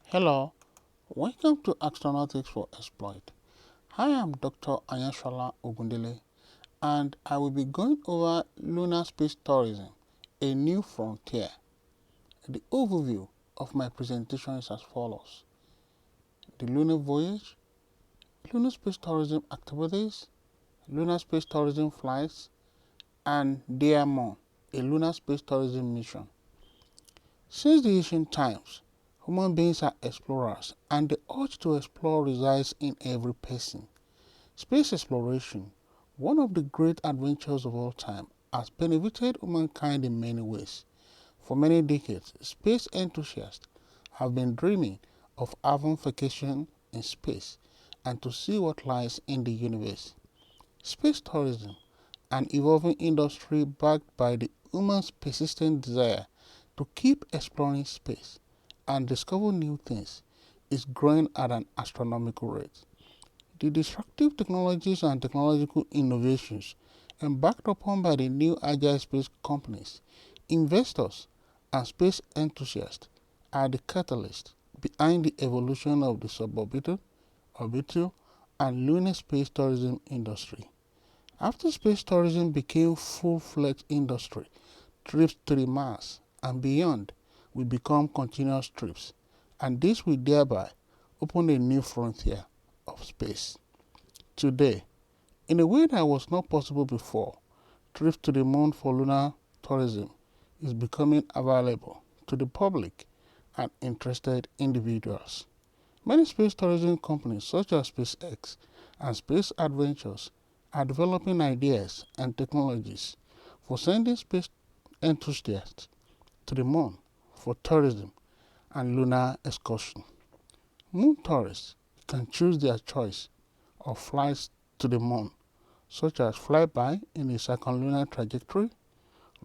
Hello, welcome to Astronautics for Exploit. I am Dr. Anyashala Ogundele, and I will be going over lunar space tourism, a new frontier. The overview of my presentation is as follows: the lunar voyage, lunar space tourism activities, lunar space tourism flights, and DMO, a lunar space tourism mission. Since the ancient times, human beings are explorers, and the urge to explore resides in every person. Space exploration, one of the great adventures of all time, has benefited humankind in many ways. For many decades, space enthusiasts have been dreaming of having vacation in space and to see what lies in the universe. Space tourism, an evolving industry backed by the human's persistent desire to keep exploring space and discover new things, is growing at an astronomical rate. The disruptive technologies and technological innovations embarked upon by the new agile space companies, investors, and space enthusiasts are the catalyst behind the evolution of the suborbital, orbital, and lunar space tourism industry. After space tourism became full-fledged industry, trips to the Mars and beyond will become continuous trips, and this will thereby open a new frontier of space. Today, in a way that was not possible before, trips to the moon for lunar tourism is becoming available to the public and interested individuals. Many space tourism companies such as SpaceX and Space Adventures are developing ideas and technologies for sending space enthusiasts to the moon for tourism and lunar excursion. Moon tourists can choose their choice of flights to the moon, such as flyby in a circumlunar trajectory,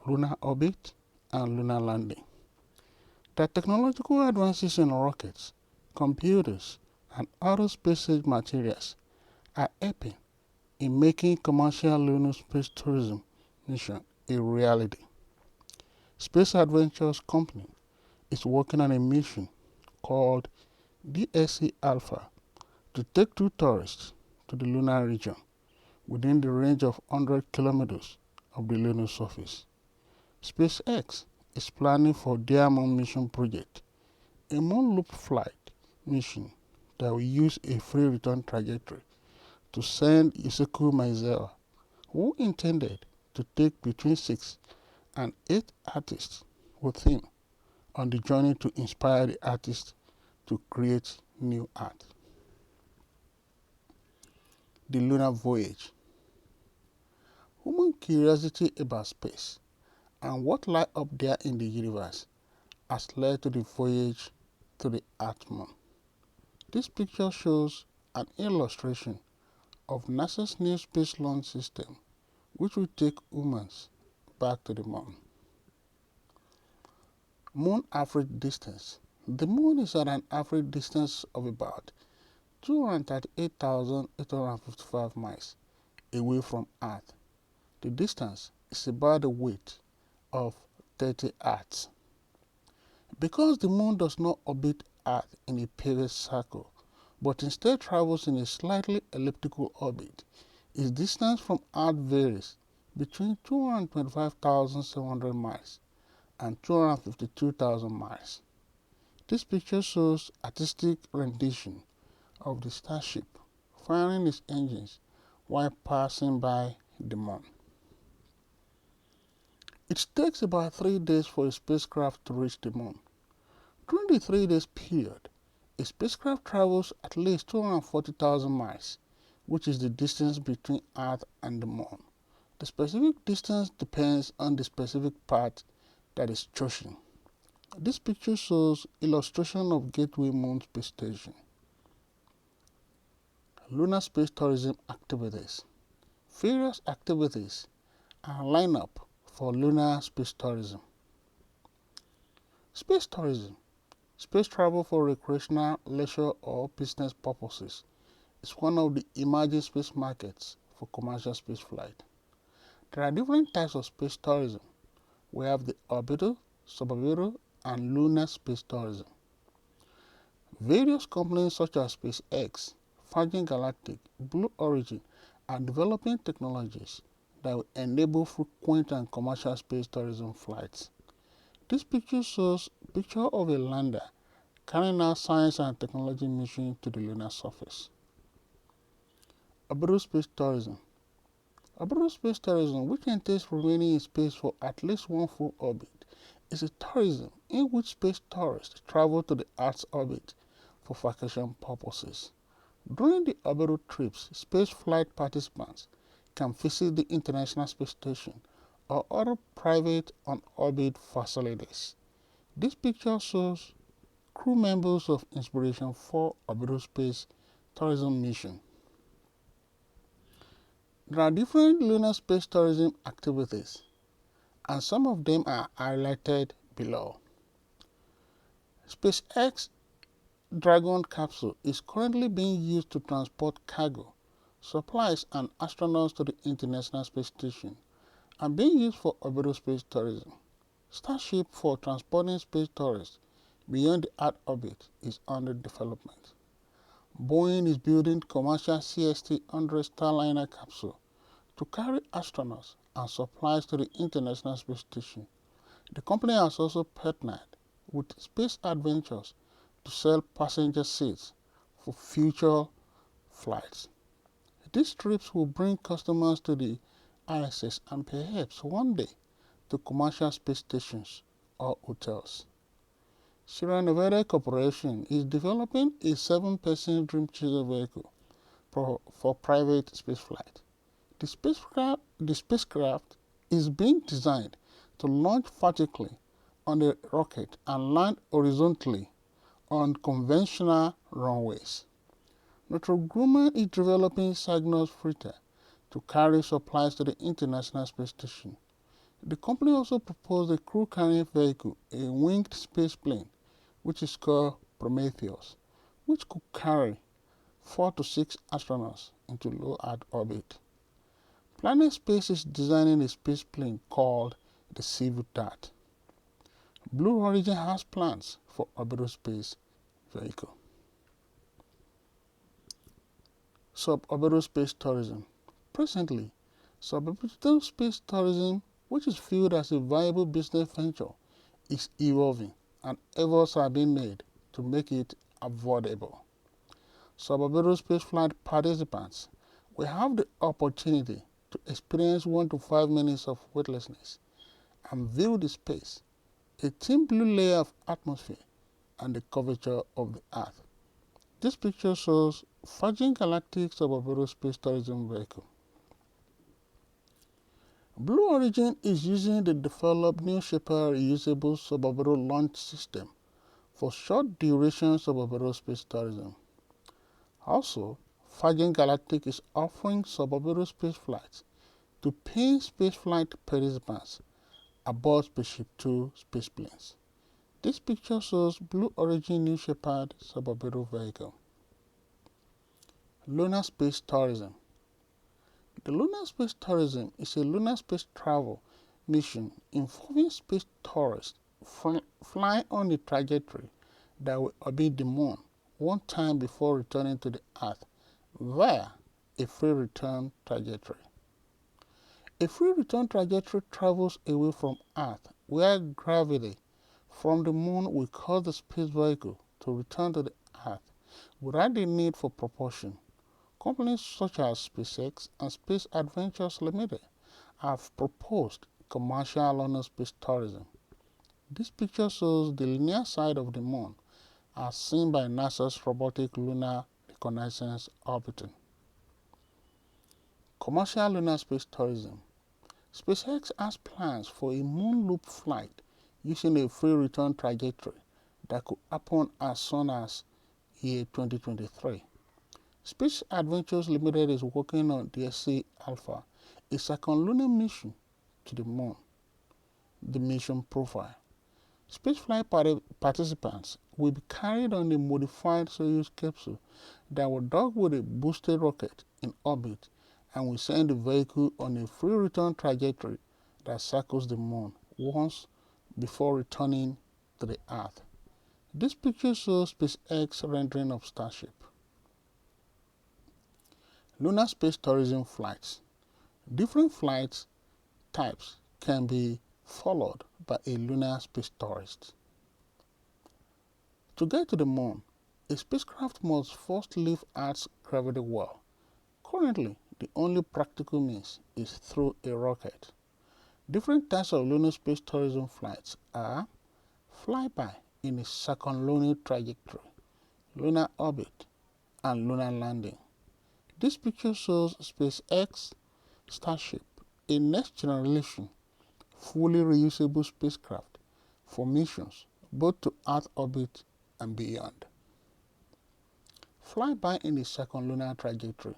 lunar orbit, and lunar landing. The technological advances in rockets, computers, and other space-age materials are helping in making commercial lunar space tourism mission a reality. Space Adventures Company is working on a mission called DSC Alpha to take two tourists to the lunar region within the range of 100 kilometers of the lunar surface. SpaceX is planning for their Moon mission project, a moon loop flight mission that will use a free return trajectory to send Yusaku Maezawa, who intended to take between 6 and 8 artists with him on the journey to inspire the artists to create new art. The lunar voyage. Human curiosity about space and what lies up there in the universe has led to the voyage to the Earth Moon. This picture shows an illustration of NASA's new space launch system, which will take humans back to the moon. Moon average distance. The moon is at an average distance of about 238,855 miles away from Earth. The distance is about the weight of 30 Earths. Because the moon does not orbit Earth in a perfect circle, but instead travels in a slightly elliptical orbit, its distance from Earth varies between 225,700 miles and 252,000 miles. This picture shows artistic rendition of the starship firing its engines while passing by the moon. It takes about 3 days for a spacecraft to reach the moon. During the 3 days period, a spacecraft travels at least 240,000 miles, which is the distance between Earth and the moon. The specific distance depends on the specific path that is chosen. This picture shows illustration of Gateway Moon Space Station. Lunar space tourism activities. Various activities are lined up for lunar space tourism. Space tourism, space travel for recreational, leisure, or business purposes, is one of the emerging space markets for commercial space flight. There are different types of space tourism. We have the orbital, suborbital, and lunar space tourism. Various companies such as SpaceX, Virgin Galactic, Blue Origin are developing technologies that will enable frequent and commercial space tourism flights. This picture shows a picture of a lander carrying out science and technology mission to the lunar surface. Orbital space tourism. Orbital space tourism, which entails remaining in space for at least one full orbit, is a tourism in which space tourists travel to the Earth's orbit for vacation purposes. During the orbital trips, spaceflight participants can visit the International Space Station or other private on-orbit facilities. This picture shows crew members of Inspiration 4 orbital space tourism mission. There are different lunar space tourism activities, and some of them are highlighted below. SpaceX Dragon capsule is currently being used to transport cargo, supplies, and astronauts to the International Space Station and being used for orbital space tourism. Starship for transporting space tourists beyond the Earth orbit is under development. Boeing is building commercial CST-100 Starliner capsule to carry astronauts and supplies to the International Space Station. The company has also partnered with Space Adventures to sell passenger seats for future flights. These trips will bring customers to the ISS and perhaps one day to commercial space stations or hotels. Sierra Nevada Corporation is developing a 7-person Dream Chaser vehicle for private spaceflight. The spacecraft is being designed to launch vertically on a rocket and land horizontally on conventional runways. Northrop Grumman is developing Cygnus freighter to carry supplies to the International Space Station. The company also proposed a crew-carrying vehicle, a winged space plane, which is called Prometheus, which could carry 4 to 6 astronauts into low Earth orbit. Planet Space is designing a space plane called the Civil Dart. Blue Origin has plans for orbital space vehicle. Suborbital space tourism. Presently, suborbital space tourism, which is viewed as a viable business venture, is evolving and efforts are being made to make it affordable. Suborbital spaceflight participants will have the opportunity to experience 1 to 5 minutes of weightlessness and view the space, a thin blue layer of atmosphere, and the curvature of the Earth. This picture shows Virgin Galactic suborbital space tourism vehicle. Blue Origin is using the developed New Shepard reusable suborbital launch system for short duration suborbital space tourism. Also, Virgin Galactic is offering suborbital space flights to paying spaceflight participants aboard Spaceship Two spaceplanes. This picture shows Blue Origin New Shepard suborbital vehicle. Lunar space tourism. The lunar space tourism is a lunar space travel mission involving space tourists flying on a trajectory that will orbit the moon one time before returning to the Earth via a free return trajectory. A free return trajectory travels away from Earth, where gravity from the moon will cause the space vehicle to return to the Earth without the need for propulsion. Companies such as SpaceX and Space Adventures Limited have proposed commercial lunar space tourism. This picture shows the linear side of the moon as seen by NASA's robotic lunar reconnaissance orbiting. Commercial lunar space tourism. SpaceX has plans for a moon loop flight using a free return trajectory that could happen as soon as year 2023. Space Adventures Limited is working on DSC Alpha, a second lunar mission to the moon. The mission profile. Spaceflight participants will be carried on a modified Soyuz capsule that will dock with a boosted rocket in orbit and will send the vehicle on a free return trajectory that circles the moon once before returning to the Earth. This picture shows SpaceX rendering of Starship. Lunar space tourism flights. Different flight types can be followed by a lunar space tourist. To get to the moon, a spacecraft must first leave Earth's gravity well. Currently, the only practical means is through a rocket. Different types of lunar space tourism flights are flyby in a circumlunar trajectory, lunar orbit, and lunar landing. This picture shows SpaceX Starship, a next-generation, fully reusable spacecraft for missions both to Earth orbit and beyond. Flyby in a circumlunar trajectory.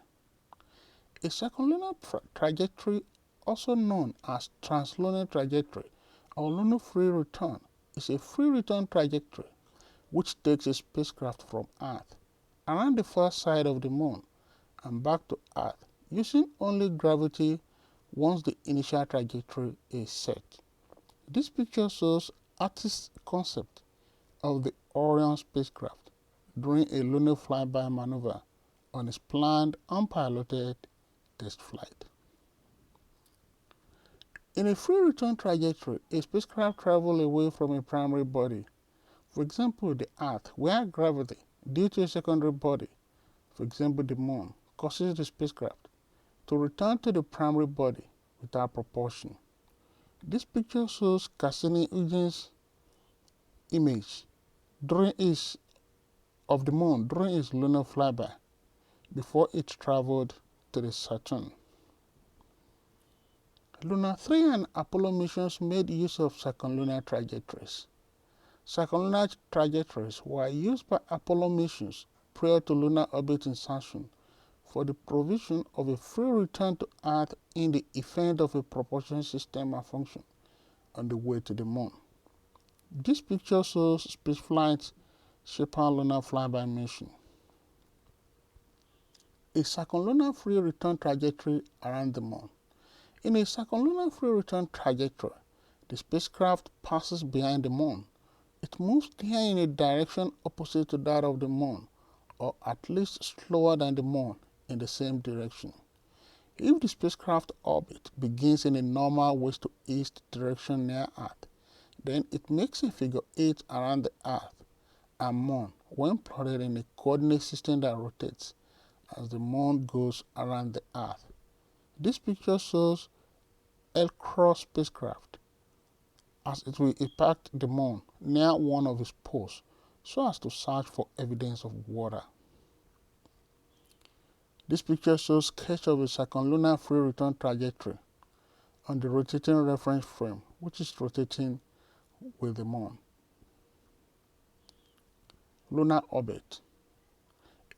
A circumlunar trajectory, also known as translunar trajectory or lunar free return, is a free return trajectory which takes a spacecraft from Earth around the far side of the moon and back to Earth using only gravity once the initial trajectory is set. This picture shows artist's concept of the Orion spacecraft during a lunar flyby maneuver on its planned unpiloted test flight. In a free return trajectory, a spacecraft travels away from a primary body, for example the Earth, where gravity, due to a secondary body, for example the Moon, causes the spacecraft to return to the primary body without propulsion. This picture shows Cassini-Huygens' image of the Moon during its lunar flyby before it traveled to the Saturn. Lunar 3 and Apollo missions made use of circumlunar trajectories. Circumlunar trajectories were used by Apollo missions prior to lunar orbit insertion for the provision of a free return to Earth in the event of a propulsion system malfunction on the way to the Moon. This picture shows spaceflight's Shepard lunar flyby mission. A circumlunar free return trajectory around the Moon. In a circumlunar free return trajectory, the spacecraft passes behind the Moon. It moves there in a direction opposite to that of the Moon, or at least slower than the Moon in the same direction. If the spacecraft orbit begins in a normal west to east direction near Earth, then it makes a figure 8 around the Earth and Moon when plotted in a coordinate system that rotates as the Moon goes around the Earth. This picture shows L-Cross spacecraft as it will impact the Moon near one of its poles so as to search for evidence of water. This picture shows sketch of a circumlunar free return trajectory on the rotating reference frame, which is rotating with the Moon. Lunar orbit.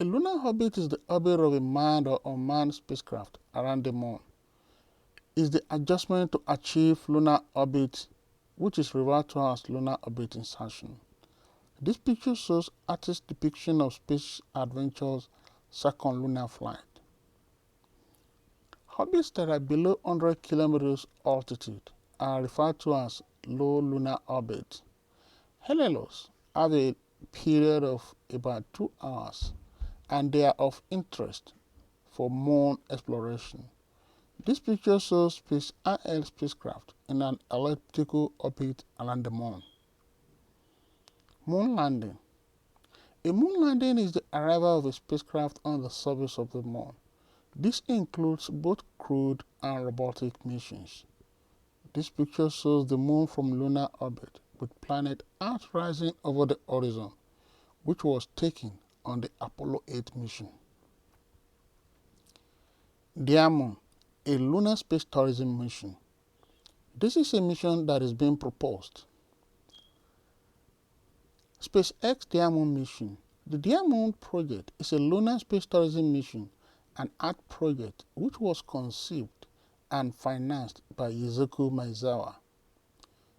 A lunar orbit is the orbit of a manned or unmanned spacecraft around the Moon. It's the adjustment to achieve lunar orbit, which is referred to as lunar orbit insertion. This picture shows artist's depiction of Space Adventure's circumlunar flight. Orbits that are below 100 kilometers altitude are referred to as low lunar orbit. LLOs have a period of about 2 hours and they are of interest for Moon exploration. This picture shows Space IL spacecraft in an elliptical orbit around the Moon. Moon landing. A moon landing is the arrival of a spacecraft on the surface of the Moon. This includes both crewed and robotic missions. This picture shows the Moon from lunar orbit with planet Earth rising over the horizon, which was taken on the Apollo 8 mission. Dear Moon, a lunar space tourism mission. This is a mission that is being proposed. SpaceX Dear Moon mission. The Dear Moon project is a lunar space tourism mission, an art project which was conceived and financed by Yuzoku Maezawa.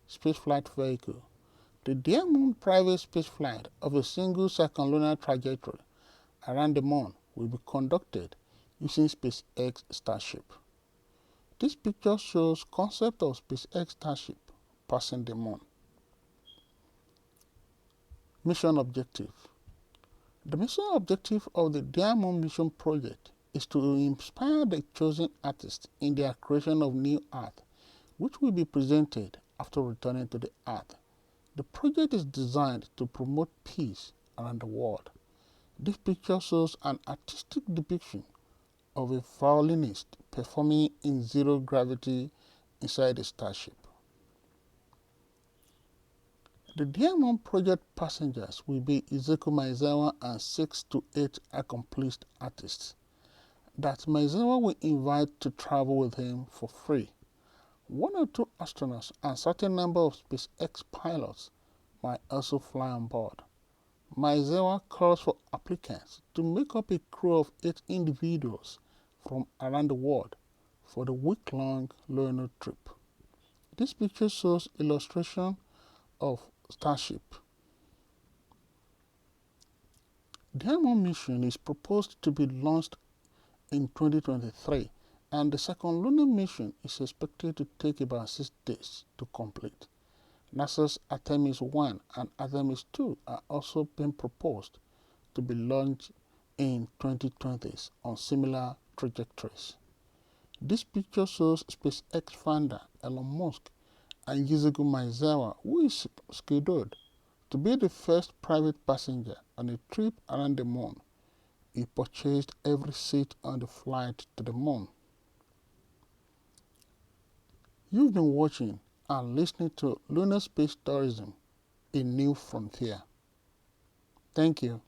Spaceflight vehicle. The Dear Moon private spaceflight of a single circumlunar trajectory around the Moon will be conducted using SpaceX Starship. This picture shows concept of SpaceX Starship passing the Moon. Mission objective. The mission objective of the Diamond Mission project is to inspire the chosen artists in their creation of new art, which will be presented after returning to the Earth. The project is designed to promote peace around the world. This picture shows an artistic depiction of a violinist performing in zero gravity inside a starship. The Diamond Project passengers will be Izuku Maezawa and 6 to 8 accomplished artists that Maezawa will invite to travel with him for free. 1 or 2 astronauts and certain number of SpaceX pilots might also fly on board. Maezawa calls for applicants to make up a crew of 8 individuals from around the world for the week-long Lunar trip. This picture shows illustration of Starship. Diamond mission is proposed to be launched in 2023, and the second lunar mission is expected to take about 6 days to complete. NASA's Artemis 1 and Artemis 2 are also being proposed to be launched in 2020s on similar trajectories. This picture shows SpaceX founder Elon Musk and Izuku Maezawa, who is scheduled to be the first private passenger on a trip around the moon. He purchased every seat on the flight to the moon. You've been watching and listening to Lunar Space Tourism, a New Frontier. Thank you.